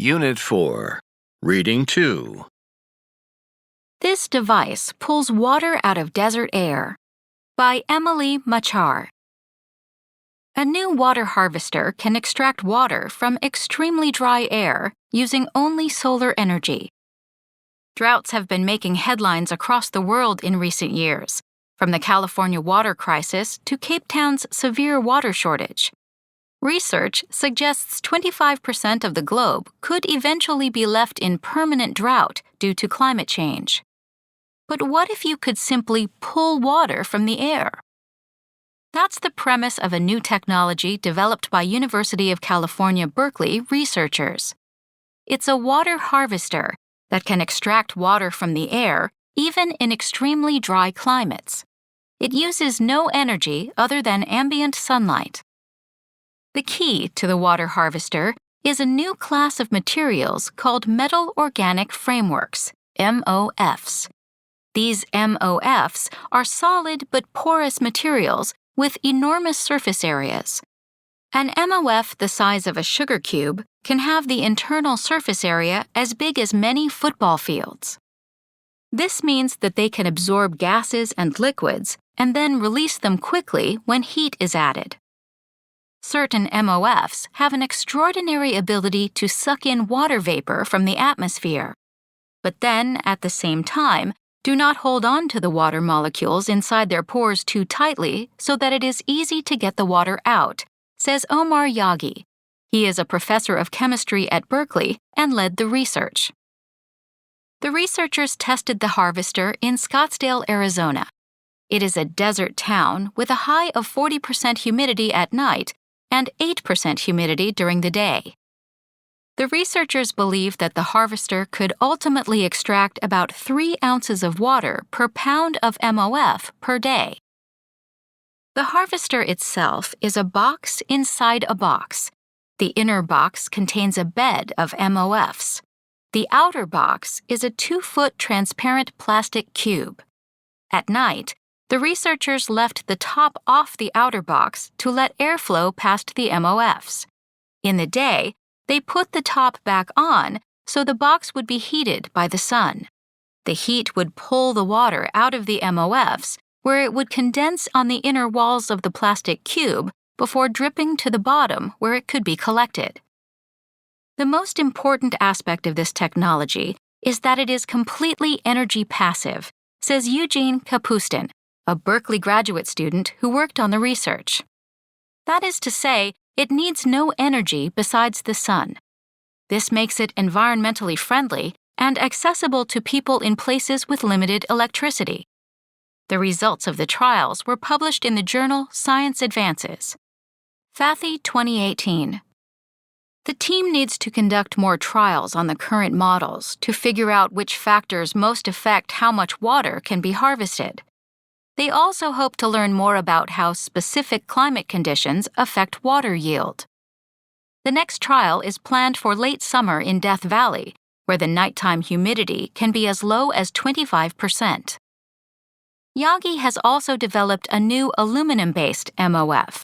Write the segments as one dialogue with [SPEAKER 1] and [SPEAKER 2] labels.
[SPEAKER 1] Unit 4, Reading 2.
[SPEAKER 2] This device pulls water out of desert air. By Emily Machar. A new water harvester can extract water from extremely dry air using only solar energy. Droughts have been making headlines across the world in recent years, from the California water crisis to Cape Town's severe water shortage. Research suggests 25% of the globe could eventually be left in permanent drought due to climate change. But what if you could simply pull water from the air? That's the premise of a new technology developed by University of California, Berkeley researchers. It's a water harvester that can extract water from the air even in extremely dry climates. It uses no energy other than ambient sunlight. The key to the water harvester is a new class of materials called metal organic frameworks, MOFs. These MOFs are solid but porous materials with enormous surface areas. An MOF the size of a sugar cube can have the internal surface area as big as many football fields. This means that they can absorb gases and liquids and then release them quickly when heat is added. Certain MOFs have an extraordinary ability to suck in water vapor from the atmosphere, but then, at the same time, do not hold on to the water molecules inside their pores too tightly so that it is easy to get the water out, says Omar Yaghi. He is a professor of chemistry at Berkeley and led the research. The researchers tested the harvester in Scottsdale, Arizona. It is a desert town with a high of 40% humidity at night and 8% humidity during the day. The researchers believe that the harvester could ultimately extract about 3 ounces of water per pound of MOF per day. The harvester itself is a box inside a box. The inner box contains a bed of MOFs. The outer box is a 2-foot transparent plastic cube. At night, the researchers left the top off the outer box to let airflow past the MOFs. In the day, they put the top back on so the box would be heated by the sun. The heat would pull the water out of the MOFs, where it would condense on the inner walls of the plastic cube before dripping to the bottom where it could be collected. The most important aspect of this technology is that it is completely energy passive, says Eugene Kapustin, a Berkeley graduate student who worked on the research. That is to say, it needs no energy besides the sun. This makes it environmentally friendly and accessible to people in places with limited electricity. The results of the trials were published in the journal Science Advances. Fathi 2018. The team needs to conduct more trials on the current models to figure out which factors most affect how much water can be harvested. They also hope to learn more about how specific climate conditions affect water yield. The next trial is planned for late summer in Death Valley, where the nighttime humidity can be as low as 25%. Yaghi has also developed a new aluminum-based MOF.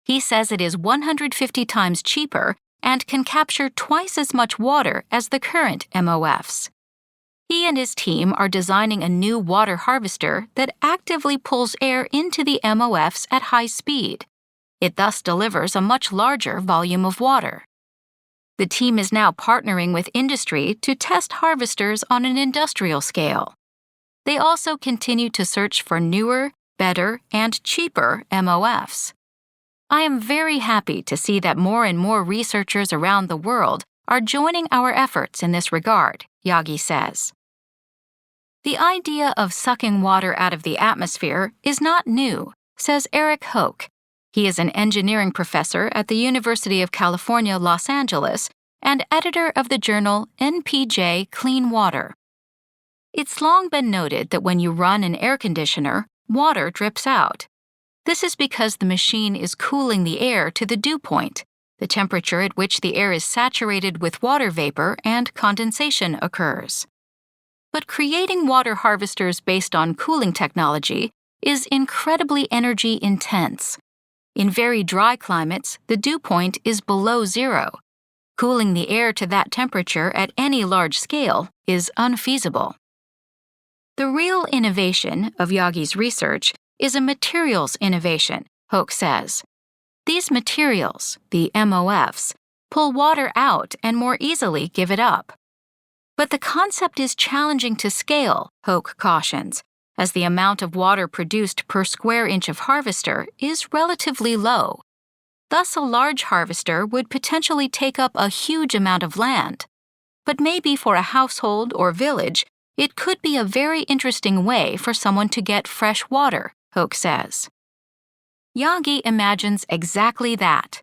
[SPEAKER 2] He says it is 150 times cheaper and can capture twice as much water as the current MOFs. He and his team are designing a new water harvester that actively pulls air into the MOFs at high speed. It thus delivers a much larger volume of water. The team is now partnering with industry to test harvesters on an industrial scale. They also continue to search for newer, better, and cheaper MOFs. I am very happy to see that more and more researchers around the world are joining our efforts in this regard, Yaghi says. The idea of sucking water out of the atmosphere is not new, says Eric Hoke. He is an engineering professor at the University of California, Los Angeles, and editor of the journal NPJ Clean Water. It's long been noted that when you run an air conditioner, water drips out. This is because the machine is cooling the air to the dew point, the temperature at which the air is saturated with water vapor and condensation occurs. But creating water harvesters based on cooling technology is incredibly energy intense. In very dry climates, the dew point is below zero. Cooling the air to that temperature at any large scale is unfeasible. The real innovation of Yagi's research is a materials innovation, Hoch says. These materials, the MOFs, pull water out and more easily give it up. But the concept is challenging to scale, Hoch cautions, as the amount of water produced per square inch of harvester is relatively low. Thus, a large harvester would potentially take up a huge amount of land. But maybe for a household or village, it could be a very interesting way for someone to get fresh water, Hoch says. Yagi imagines exactly that,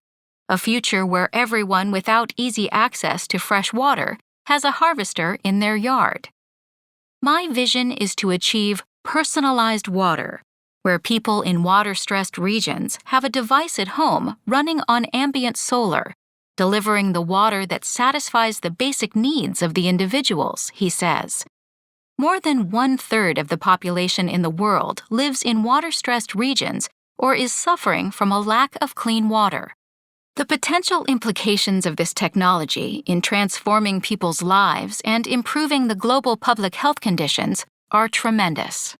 [SPEAKER 2] a future where everyone without easy access to fresh water has a harvester in their yard. My vision is to achieve personalized water, where people in water-stressed regions have a device at home running on ambient solar, delivering the water that satisfies the basic needs of the individuals, he says. More than 1/3 of the population in the world lives in water-stressed regions or is suffering from a lack of clean water. The potential implications of this technology in transforming people's lives and improving the global public health conditions are tremendous.